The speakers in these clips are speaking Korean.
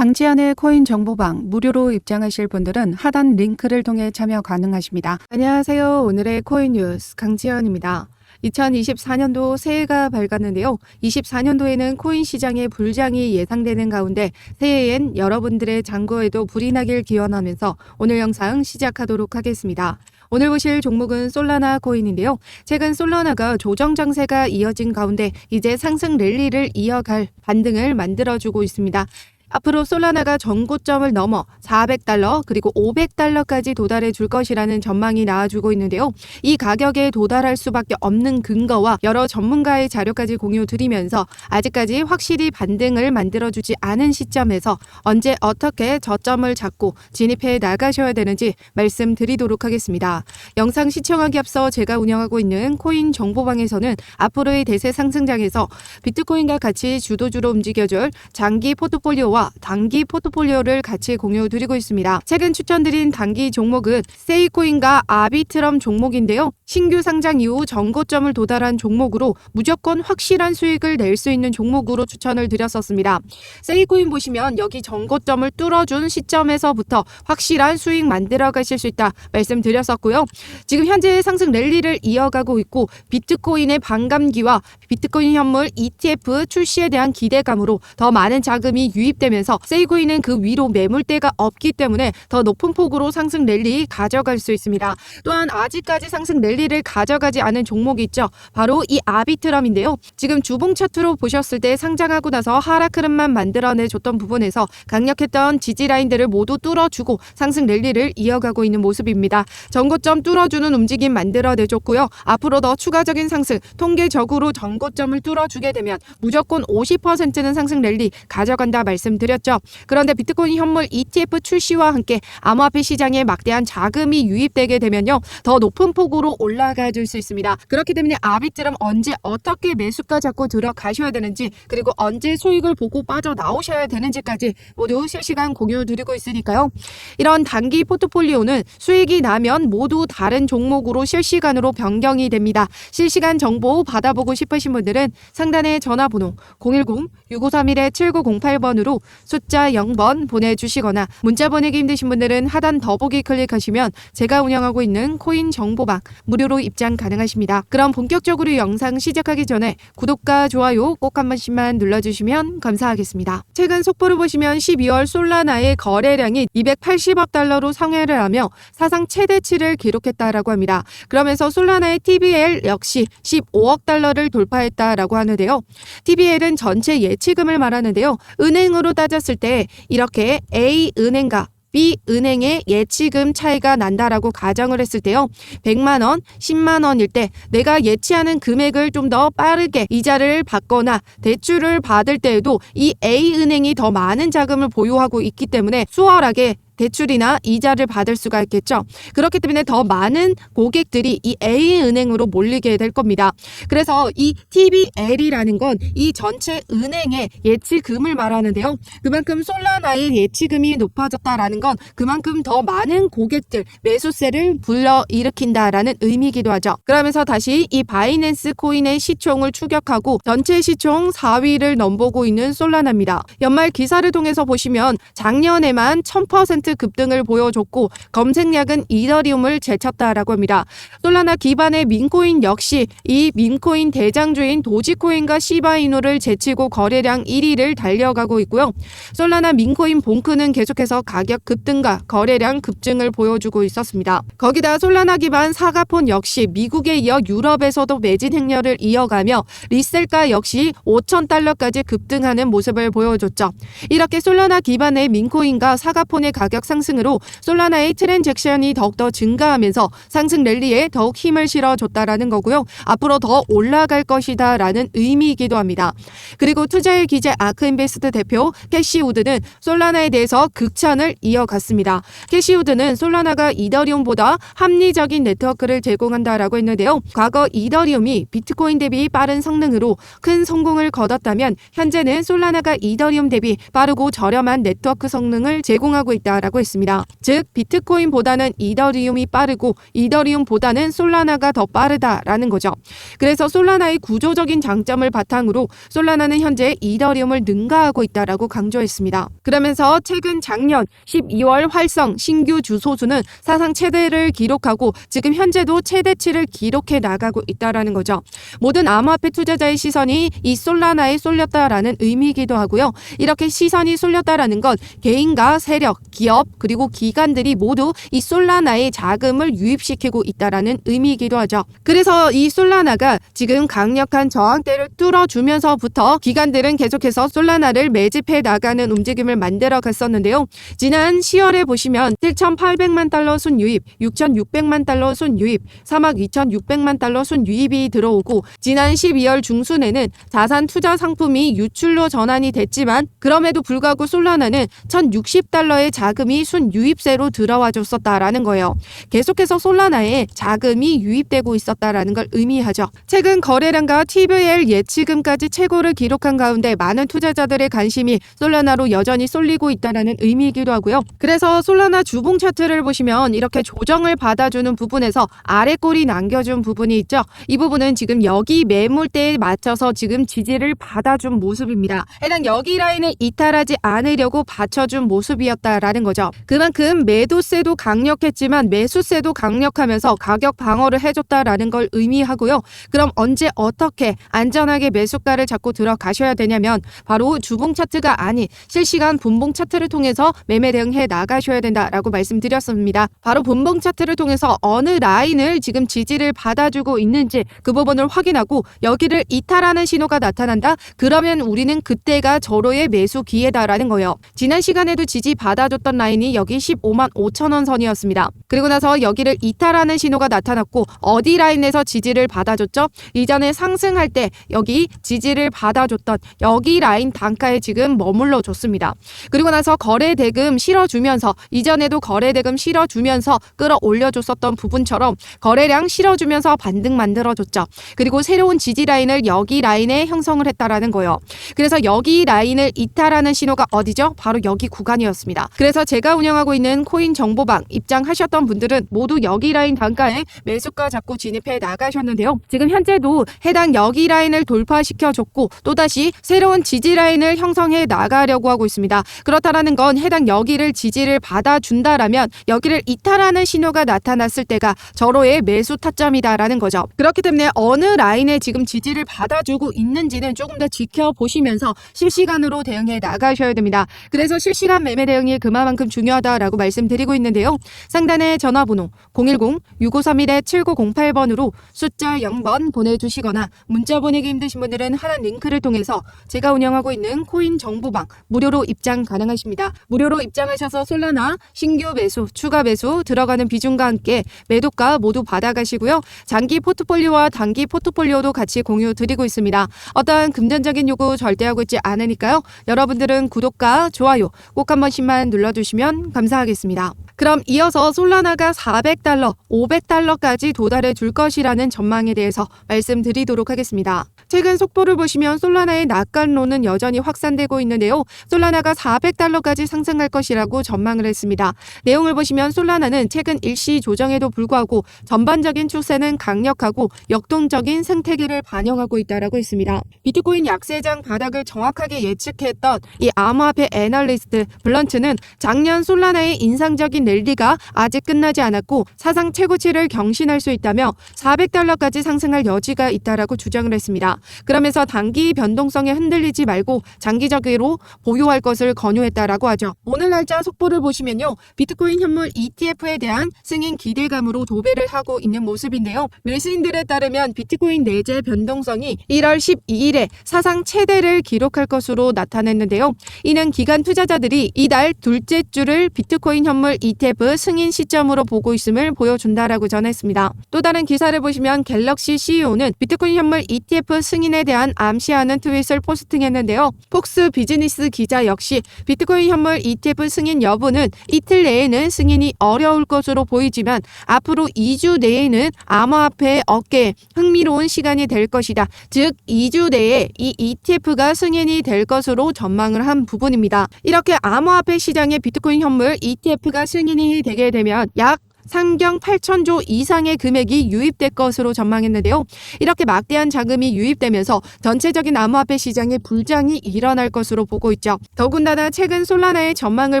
강지연의 코인 정보방 무료로 입장하실 분들은 하단 링크를 통해 참여 가능하십니다. 안녕하세요. 오늘의 코인 뉴스 강지연입니다. 2024년도 새해가 밝았는데요. 24년도에는 코인 시장의 불장이 예상되는 가운데 새해엔 여러분들의 잔고에도 불이 나길 기원하면서 오늘 영상 시작하도록 하겠습니다. 오늘 보실 종목은 솔라나 코인인데요. 최근 솔라나가 조정 장세가 이어진 가운데 이제 상승 랠리를 이어갈 반등을 만들어주고 있습니다. 앞으로 솔라나가 전고점을 넘어 400달러 그리고 500달러까지 도달해 줄 것이라는 전망이 나와주고 있는데요. 이 가격에 도달할 수밖에 없는 근거와 여러 전문가의 자료까지 공유드리면서 아직까지 확실히 반등을 만들어주지 않은 시점에서 언제 어떻게 저점을 잡고 진입해 나가셔야 되는지 말씀드리도록 하겠습니다. 영상 시청하기 앞서 제가 운영하고 있는 코인 정보방에서는 앞으로의 대세 상승장에서 비트코인과 같이 주도주로 움직여줄 장기 포트폴리오와 단기 포트폴리오를 같이 공유드리고 있습니다. 최근 추천드린 단기 종목은 세이코인과 아비트럼 종목인데요. 신규 상장 이후 전고점을 도달한 종목으로 무조건 확실한 수익을 낼 수 있는 종목으로 추천을 드렸었습니다. 세이코인 보시면 여기 전고점을 뚫어준 시점에서부터 확실한 수익 만들어 가실 수 있다 말씀드렸었고요. 지금 현재 상승 랠리를 이어가고 있고 비트코인의 반감기와 비트코인 현물 ETF 출시에 대한 기대감으로 더 많은 자금이 유입되면서 세이코인은 그 위로 매물대가 없기 때문에 더 높은 폭으로 상승 랠리 가져갈 수 있습니다. 또한 아직까지 상승 랠리를 가져가지 않은 종목이 있죠. 바로 이 아비트럼인데요. 지금 주봉 차트로 보셨을 때 상장하고 나서 하락 흐름만 만들어내줬던 부분에서 강력했던 지지 라인들을 모두 뚫어주고 상승 랠리를 이어가고 있는 모습입니다. 전고점 뚫어주는 움직임 만들어내줬고요. 앞으로 더 추가적인 상승, 통계적으로 전고점을 뚫어주게 되면 무조건 50%는 상승 랠리 가져간다 말씀드렸죠. 그런데 비트코인 현물 ETF 출시와 함께 암호화폐 시장에 막대한 자금이 유입되게 되면요. 더 높은 폭으로 올라가 줄 수 있습니다. 그렇기 때문에 아비트럼 언제 어떻게 매수가 잡고 들어가셔야 되는지 그리고 언제 수익을 보고 빠져나오셔야 되는지까지 모두 실시간 공유드리고 있으니까요. 이런 단기 포트폴리오는 수익이 나면 모두 다른 종목으로 실시간으로 변경이 됩니다. 실시간 정보 받아보고 싶으신 분들은 상단의 전화번호 010-6531-7908번으로 숫자 0번 보내주시거나 문자 보내기 힘드신 분들은 하단 더보기 클릭하시면 제가 운영하고 있는 코인 정보방 무료로 입장 가능하십니다. 그럼 본격적으로 영상 시작하기 전에 구독과 좋아요 꼭 한 번씩만 눌러주시면 감사하겠습니다. 최근 속보를 보시면 12월 솔라나의 거래량이 280억 달러로 상회를 하며 사상 최대치를 기록했다라고 합니다. 그러면서 솔라나의 TBL 역시 15억 달러를 돌파했다라고 하는데요. TBL은 전체 예치금을 말하는데요. 은행으로 따졌을 때 이렇게 A은행과 B은행의 예치금 차이가 난다라고 가정을 했을 때요. 100만 원, 10만 원일 때 내가 예치하는 금액을 좀 더 빠르게 이자를 받거나 대출을 받을 때에도 이 A은행이 더 많은 자금을 보유하고 있기 때문에 수월하게 대출이나 이자를 받을 수가 있겠죠. 그렇기 때문에 더 많은 고객들이 이 A은행으로 몰리게 될 겁니다. 그래서 이 TBL이라는 건 이 전체 은행의 예치금을 말하는데요. 그만큼 솔라나의 예치금이 높아졌다라는 건 그만큼 더 많은 고객들 매수세를 불러일으킨다라는 의미이기도 하죠. 그러면서 다시 이 바이낸스 코인의 시총을 추격하고 전체 시총 4위를 넘보고 있는 솔라나입니다. 연말 기사를 통해서 보시면 작년에만 1000% 급등을 보여줬고 검색량은 이더리움을 제쳤다라고 합니다. 솔라나 기반의 민코인 역시 이 민코인 대장주인 도지코인과 시바이누를 제치고 거래량 1위를 달려가고 있고요. 솔라나 민코인 본크는 계속해서 가격 급등과 거래량 급증을 보여주고 있었습니다. 거기다 솔라나 기반 사가폰 역시 미국에 이어 유럽에서도 매진 행렬을 이어가며 리셀가 역시 5,000달러까지 급등하는 모습을 보여줬죠. 이렇게 솔라나 기반의 민코인과 사가폰의 가격 상승으로 솔라나의 트랜잭션이 더욱더 증가하면서 상승 랠리에 더욱 힘을 실어줬다라는 거고요. 앞으로 더 올라갈 것이다 라는 의미이기도 합니다. 그리고 투자의 기재 아크인베스트 대표 캐시우드는 솔라나에 대해서 극찬을 이어갔습니다. 캐시우드는 솔라나가 이더리움보다 합리적인 네트워크를 제공한다라고 했는데요. 과거 이더리움이 비트코인 대비 빠른 성능으로 큰 성공을 거뒀다면 현재는 솔라나가 이더리움 대비 빠르고 저렴한 네트워크 성능을 제공하고 있다 있다라고 했습니다. 즉 비트코인보다는 이더리움이 빠르고 이더리움보다는 솔라나가 더 빠르다라는 거죠. 그래서 솔라나의 구조적인 장점을 바탕으로 솔라나는 현재 이더리움을 능가하고 있다라고 강조했습니다. 그러면서 최근 작년 12월 활성 신규 주소수는 사상 최대를 기록하고 지금 현재도 최대치를 기록해 나가고 있다라는 거죠. 모든 암호화폐 투자자의 시선이 이 솔라나에 쏠렸다라는 의미이기도 하고요. 이렇게 시선이 쏠렸다라는 건 개인과 세력, 기업 그리고 기관들이 모두 이 솔라나에 자금을 유입시키고 있다라는 의미이기도 하죠. 그래서 이 솔라나가 지금 강력한 저항대를 뚫어주면서부터 기관들은 계속해서 솔라나를 매집해 나가는 움직임을 만들어 갔었는데요. 지난 10월에 보시면 7,800만 달러 순유입, 6,600만 달러 순유입, 3억 2,600만 달러 순유입이 들어오고 지난 12월 중순에는 자산 투자 상품이 유출로 전환이 됐지만 그럼에도 불구하고 솔라나는 1,060달러의 자금이 순유입세로 들어와 줬었다라는 거예요. 계속해서 솔라나에 자금이 유입되고 있었다라는 걸 의미하죠. 최근 거래량과 TVL 예치금까지 최고를 기록한 가운데 많은 투자자들의 관심이 솔라나로 여전히 쏠리고 있다는 의미이기도 하고요. 그래서 솔라나 주봉 차트를 보시면 이렇게 조정을 받아주는 부분에서 아래 꼬리 남겨준 부분이 있죠. 이 부분은 지금 여기 매물대에 맞춰서 지금 지지를 받아준 모습입니다. 해당 여기 라인을 이탈하지 않으려고 받쳐준 모습이었다라는 거죠. 그만큼 매도세도 강력했지만 매수세도 강력하면서 가격 방어를 해줬다라는 걸 의미하고요. 그럼 언제 어떻게 안전하게 매수가를 잡고 들어가셔야 되냐면 바로 주봉 차트가 아닌 실시간 분봉 차트를 통해서 매매 대응해 나가셔야 된다라고 말씀드렸습니다. 바로 분봉 차트를 통해서 어느 라인을 지금 지지를 받아주고 있는지 그 부분을 확인하고 여기를 이탈하는 신호가 나타난다? 그러면 우리는 그때가 절호의 매수 기회다라는 거예요. 지난 시간에도 지지 받아줬던 라인이 여기 15만 5천 원 선이었습니다. 그리고 나서 여기를 이탈하는 신호가 나타났고 어디 라인에서 지지를 받아줬죠? 이전에 상승할 때 여기 지지를 받아줬던 여기 라인 단가에 지금 머물러 줬습니다. 그리고 나서 거래 대금 실어주면서 이전에도 거래 대금 실어주면서 끌어올려줬었던 부분처럼 거래량 실어주면서 반등 만들어줬죠. 그리고 새로운 지지 라인을 여기 라인에 형성을 했다라는 거예요. 그래서 여기 라인을 이탈하는 신호가 어디죠? 바로 여기 구간이었습니다. 그래서 제가 운영하고 있는 코인 정보방 입장하셨던 분들은 모두 여기 라인 단가에 매수가 잡고 진입해 나가셨는데요. 지금 현재도 해당 여기 라인을 돌파시켜줬고 또다시 새로운 지지 라인을 형성해 나가려고 하고 있습니다. 그렇다라는 건 해당 여기를 지지를 받아준다라면 여기를 이탈하는 신호가 나타났을 때가 절호의 매수 타점이다라는 거죠. 그렇기 때문에 어느 라인에 지금 지지를 받아주고 있는지는 조금 더 지켜보시면서 실시간으로 대응해 나가셔야 됩니다. 그래서 실시간 매매 대응이 그만큼 중요하다라고 말씀드리고 있는데요. 상단에 전화번호 010-6531-7908번으로 숫자 0번 보내주시거나 문자 보내기 힘드신 분들은 하단 링크를 통해서 제가 운영하고 있는 코인 정보방 무료로 입장 가능하십니다. 무료로 입장하셔서 솔라나 신규 매수, 추가 매수 들어가는 비중과 함께 매도가 모두 받아가시고요. 장기 포트폴리오와 단기 포트폴리오도 같이 공유 드리고 있습니다. 어떠한 금전적인 요구 절대 하고 있지 않으니까요. 여러분들은 구독과 좋아요 꼭 한 번씩만 눌러주시면 감사하겠습니다. 그럼 이어서 솔라나가 400달러, 500달러까지 도달해 줄 것이라는 전망에 대해서 말씀드리도록 하겠습니다. 최근 속보를 보시면 솔라나의 낙관론은 여전히 확산되고 있는데요. 솔라나가 400달러까지 상승할 것이라고 전망을 했습니다. 내용을 보시면 솔라나는 최근 일시 조정에도 불구하고 전반적인 추세는 강력하고 역동적인 생태계를 반영하고 있다고 했습니다. 비트코인 약세장 바닥을 정확하게 예측했던 이 암호화폐 애널리스트 블런트는 작년 솔라나의 인상적인 랠리가 아직 끝나지 않았고 사상 최고치를 경신할 수 있다며 400달러까지 상승할 여지가 있다라고 주장을 했습니다. 그러면서 단기 변동성에 흔들리지 말고 장기적으로 보유할 것을 권유했다라고 하죠. 오늘 날짜 속보를 보시면요. 비트코인 현물 ETF에 대한 승인 기대감으로 도배를 하고 있는 모습인데요. 밀수인들에 따르면 비트코인 내재 변동성이 1월 12일에 사상 최대를 기록할 것으로 나타냈는데요. 이는 기관 투자자들이 이달 둘째 주를 비트코인 현물 ETF 승인 시점으로 보고 있음을 보여준다라고 전했습니다. 또 다른 기사를 보시면 갤럭시 CEO는 비트코인 현물 ETF 승인에 대한 암시하는 트윗을 포스팅했는데요. 폭스 비즈니스 기자 역시 비트코인 현물 ETF 승인 여부는 이틀 내에는 승인이 어려울 것으로 보이지만 앞으로 2주 내에는 암호화폐 업계에 흥미로운 시간이 될 것이다. 즉 2주 내에 이 ETF가 승인이 될 것으로 전망을 한 부분입니다. 이렇게 암호화폐 시장에 비트코인 현물 ETF가 승인이 되게 되면 약 상경 8천조 이상의 금액이 유입될 것으로 전망했는데요. 이렇게 막대한 자금이 유입되면서 전체적인 암호화폐 시장에 불장이 일어날 것으로 보고 있죠. 더군다나 최근 솔라나의 전망을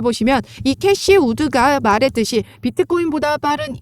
보시면 이 캐시 우드가 말했듯이 비트코인보다 빠른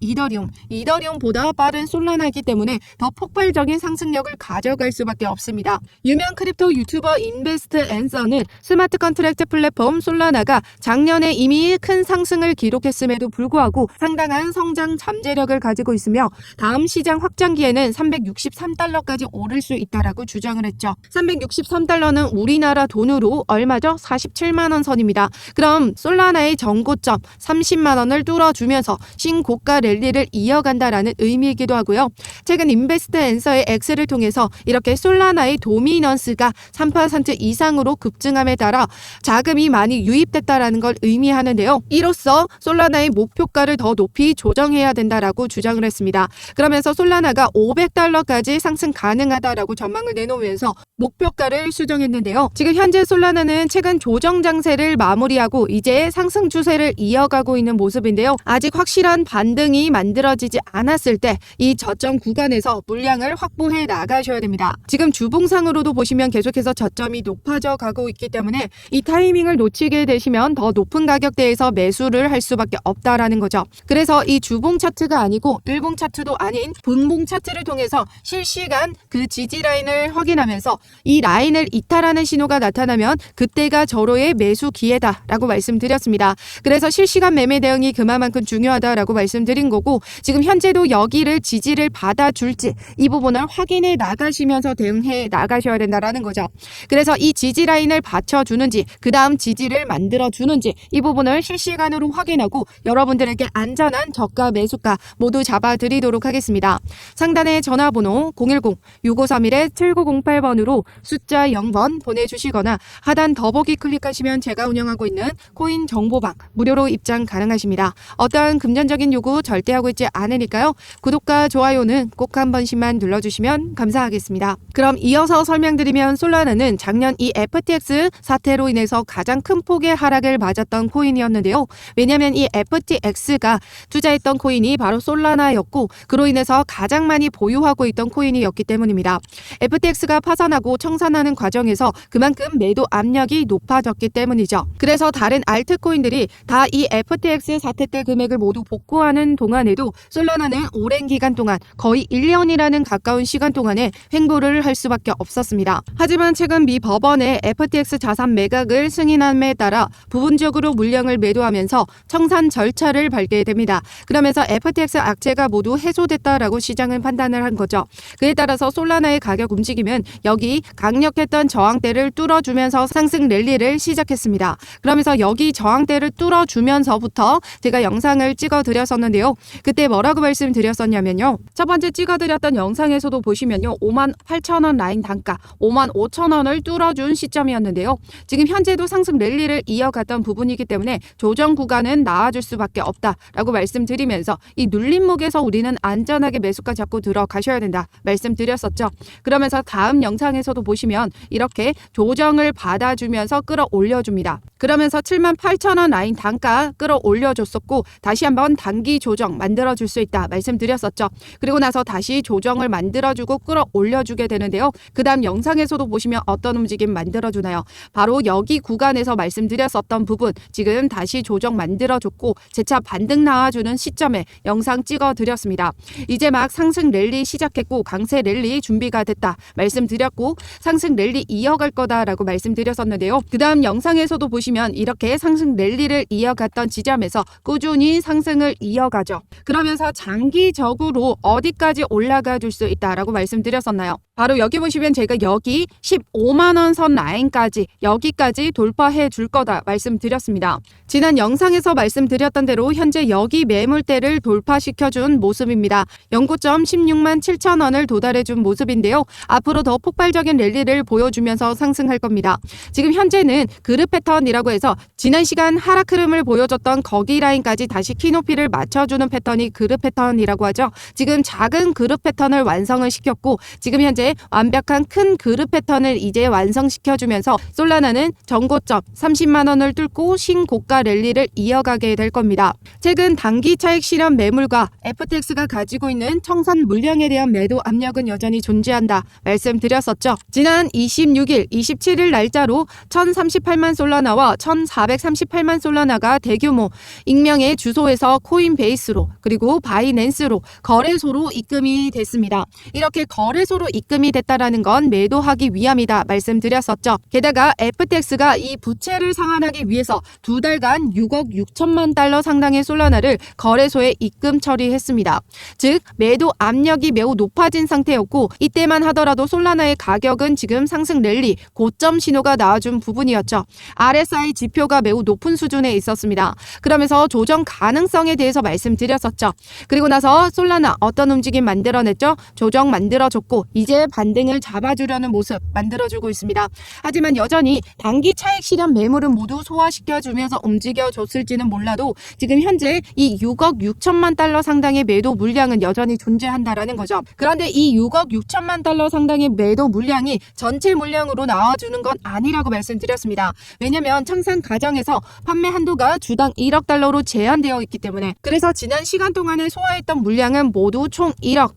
이더리움보다 빠른 솔라나이기 때문에 더 폭발적인 상승력을 가져갈 수밖에 없습니다. 유명 크립토 유튜버 인베스트 앤서는 스마트 컨트랙트 플랫폼 솔라나가 작년에 이미 큰 상승을 기록했음에도 불구하고 상당한 성장 잠재력을 가지고 있으며 다음 시장 확장기에는 363달러까지 오를 수 있다라고 주장을 했죠. 363달러는 우리나라 돈으로 얼마죠? 47만 원 선입니다. 그럼 솔라나의 전고점 30만 원을 뚫어주면서 신고가 랠리를 이어간다라는 의미이기도 하고요. 최근 인베스트 앤서의 X를 통해서 이렇게 솔라나의 도미넌스가 3% 이상으로 급증함에 따라 자금이 많이 유입됐다라는 걸 의미하는데요. 이로써 솔라나의 목표가를 더 높이 조정해야 된다라고 주장을 했습니다. 그러면서 솔라나가 500달러까지 상승 가능하다라고 전망을 내놓으면서 목표가를 수정했는데요. 지금 현재 솔라나는 최근 조정 장세를 마무리하고 이제 상승 추세를 이어가고 있는 모습인데요. 아직 확실한 반등이 만들어지지 않았을 때 이 저점 구간에서 물량을 확보해 나가셔야 됩니다. 지금 주봉상으로도 보시면 계속해서 저점이 높아져 가고 있기 때문에 이 타이밍을 놓치게 되시면 더 높은 가격대에서 매수를 할 수밖에 없다라는 거죠. 그래서 이 주봉 차트가 아니고 일봉 차트도 아닌 분봉 차트를 통해서 실시간 그 지지 라인을 확인하면서 이 라인을 이탈하는 신호가 나타나면 그때가 절호의 매수 기회다라고 말씀드렸습니다. 그래서 실시간 매매 대응이 그만큼 중요하다라고 말씀드린 거고 지금 현재도 여기를 지지를 받아줄지 이 부분을 확인해 나가시면서 대응해 나가셔야 된다라는 거죠. 그래서 이 지지 라인을 받쳐주는지 그 다음 지지를 만들어주는지 이 부분을 실시간으로 확인하고 여러분들에게 안전한 저가 매수가 모두 잡아드리도록 하겠습니다. 상단에 전화번호 010-6531-7908번으로 숫자 0번 보내주시거나 하단 더보기 클릭하시면 제가 운영하고 있는 코인 정보방 무료로 입장 가능하십니다. 어떠한 금전적인 요구 절대 하고 있지 않으니까요. 구독과 좋아요는 꼭 한 번씩만 눌러주시면 감사하겠습니다. 그럼 이어서 설명드리면 솔라나는 작년 이 FTX 사태로 인해서 가장 큰 폭의 하락을 맞았던 코인이었는데요. 왜냐하면 이 FTX가 투자했던 코인이 바로 솔라나였고 그로 인해서 가장 많이 보유하고 있던 코인이었기 때문입니다. FTX가 파산하고 청산하는 과정에서 그만큼 매도 압력이 높아졌기 때문이죠. 그래서 다른 알트코인들이 다 이 FTX 사태 때 금액을 모두 복구하는 동안에도 솔라나는 오랜 기간 동안 거의 1년이라는 가까운 시간 동안에 횡보를 할 수밖에 없었습니다. 하지만 최근 미 법원의 FTX 자산 매각을 승인함에 따라 부분적으로 물량을 매도하면서 청산 절차를 밟게 됩니다. 그러면서 FTX 악재가 모두 해소됐다라고 시장은 판단을 한 거죠. 그에 따라서 솔라나의 가격 움직임은 여기 강력했던 저항대를 뚫어주면서 상승 랠리를 시작했습니다. 그러면서 여기 저항대를 뚫어주면서부터 제가 영상을 찍어드렸었는데요. 그때 뭐라고 말씀드렸었냐면요. 첫 번째 찍어드렸던 영상에서도 보시면요. 58,000원 라인 단가 55,000원을 뚫어준 시점이었는데요. 지금 현재도 상승 랠리를 이어갔던 부분이기 때문에 조정 구간은 나아질 수밖에 없다라고 말씀드리면서 이 눌림목에서 우리는 안전하게 매수가 잡고 들어가셔야 된다 말씀드렸었죠. 그러면서 다음 영상에서도 보시면 이렇게 조정을 받아주면서 끌어올려줍니다. 그러면서 78,000원 라인 단가 끌어올려줬었고 다시 한번 단기 조정 만들어줄 수 있다 말씀드렸었죠. 그리고 나서 다시 조정을 만들어주고 끌어올려주게 되는데요. 그 다음 영상에서도 보시면 어떤 움직임 만들어주나요? 바로 여기 구간에서 말씀드렸었던 부분 지금 다시 조정 만들어줬고 재차 반등 나와주는 시점에 영상 찍어드렸습니다. 이제 막 상승 랠리 시작했고 강세 랠리 준비가 됐다 말씀드렸고 상승 랠리 이어갈 거다라고 말씀드렸었는데요. 그 다음 영상에서도 보시면 이렇게 상승 랠리를 이어갔던 지점에서 꾸준히 상승을 이어가죠. 그러면서 장기적으로 어디까지 올라가 줄 수 있다라고 말씀드렸었나요? 바로 여기 보시면 제가 여기 15만원 선 라인까지 여기까지 돌파해 줄 거다 말씀드렸습니다. 지난 영상에서 말씀드렸던 대로 현재 여기 매물대를 돌파시켜준 모습입니다. 연고점 16만 7천 원을 도달해준 모습인데요. 앞으로 더 폭발적인 랠리를 보여주면서 상승할 겁니다. 지금 현재는 그룹 패턴이라고 해서 지난 시간 하락 흐름을 보여줬던 거기 라인까지 다시 키높이를 맞춰주는 패턴이 그룹 패턴이라고 하죠. 지금 작은 그룹 패턴을 완성을 시켰고 지금 현재 완벽한 큰 그룹 패턴을 이제 완성시켜주면서 솔라나는 전고점 30만 원을 뚫고 신고가 랠리를 이어가게 될 겁니다. 최근 단기 차익 실현 매물과 FTX가 가지고 있는 청산 물량에 대한 매도 압력은 여전히 존재한다 말씀드렸었죠. 지난 26일, 27일 날짜로 1038만 솔라나와 1438만 솔라나가 대규모 익명의 주소에서 코인베이스로 그리고 바이낸스로 거래소로 입금이 됐습니다. 이렇게 거래소로 입금이 됐다라는 건 매도하기 위함이다 말씀드렸었죠. 게다가 FTX가 이 부채를 상환하기 위해서 2달간 6억 6천만 달러 상당의 솔라나를 거래소에 입금 처리했습니다. 즉 매도 압력이 매우 높아진 상태였고 이때만 하더라도 솔라나의 가격은 지금 상승 랠리 고점 신호가 나와준 부분이었죠. RSI 지표가 매우 높은 수준에 있었습니다. 그러면서 조정 가능성에 대해서 말씀드렸었죠. 그리고 나서 솔라나 어떤 움직임 만들어냈죠? 조정 만들어줬고 이제 반등을 잡아주려는 모습 만들어주고 있습니다. 하지만 여전히 단기 차익 실현 매물은 모두 소화시켜주면서 움직여줬을지는 몰라도 지금 현재 이 6억 6천만 달러 상당의 매도 물량은 여전히 존재한다라는 거죠. 그런데 이 6억 6천만 달러 상당의 매도 물량이 전체 물량으로 나와주는 건 아니라고 말씀드렸습니다. 왜냐하면 청산 과정에서 판매 한도가 주당 1억 달러로 제한되어 있기 때문에 그래서 지난 시간 동안에 소화했던 물량은 모두 총 1억,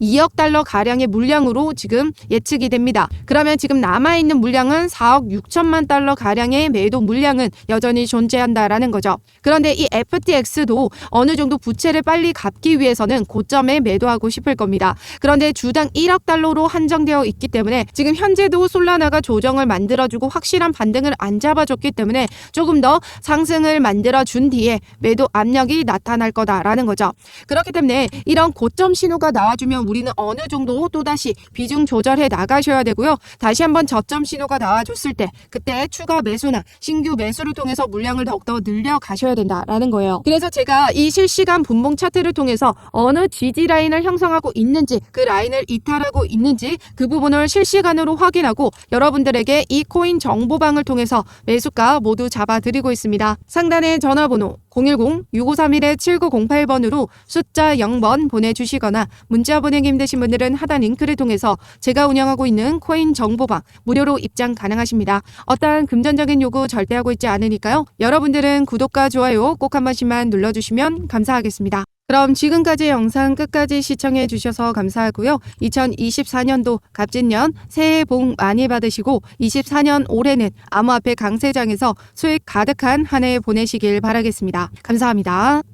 2억 달러 가량의 물량으로 지금 예측이 됩니다. 그러면 지금 남아있는 물량은 4억 6천만 달러 가량의 매도 물량은 여전히 존재한다라는 거죠. 그런데 이 FTX도 어느 정도 부채를 빨리 갚기 위해서는 고점에 매도하고 싶을 겁니다. 그런데 주당 1억 달러로 한정되어 있기 때문에 지금 현재도 솔라나가 조정을 만들어주고 확실한 반등을 안 잡아줬기 때문에 조금 더 상승을 만들어준 뒤에 매도 압력이 나타날 거다라는 거죠. 그렇기 때문에 이런 고점 신호가 나와주면 우리는 어느 정도 또다시 비중 조절해 나가셔야 되고요. 다시 한번 저점 신호가 나와줬을 때 그때 추가 매수나 신규 매수를 통해서 물량을 더욱더 늘려 가셔야 된다라는 거예요. 그래서 제가 이 실시간 분봉 차트를 통해서 어느 지지 라인을 형성하고 있는지 그 라인을 이탈하고 있는지 그 부분을 실시간으로 확인하고 여러분들에게 이 코인 정보방을 통해서 매수가 모두 잡아드리고 있습니다. 상단의 전화번호 010-6531-7908번으로 숫자 0번 보내주시거나 문자 보내기 힘드신 분들은 하단 링크를 통해서 제가 운영하고 있는 코인 정보방 무료로 입장 가능하십니다. 어떠한 금전적인 요구 절대 하고 있지 않으니까요. 여러분들은 구독과 좋아요 꼭 한 번씩만 눌러주시면 감사하겠습니다. 그럼 지금까지 영상 끝까지 시청해 주셔서 감사하고요. 2024년도 갑진년 새해 복 많이 받으시고 24년 올해는 암호화폐 강세장에서 수익 가득한 한 해 보내시길 바라겠습니다. 감사합니다.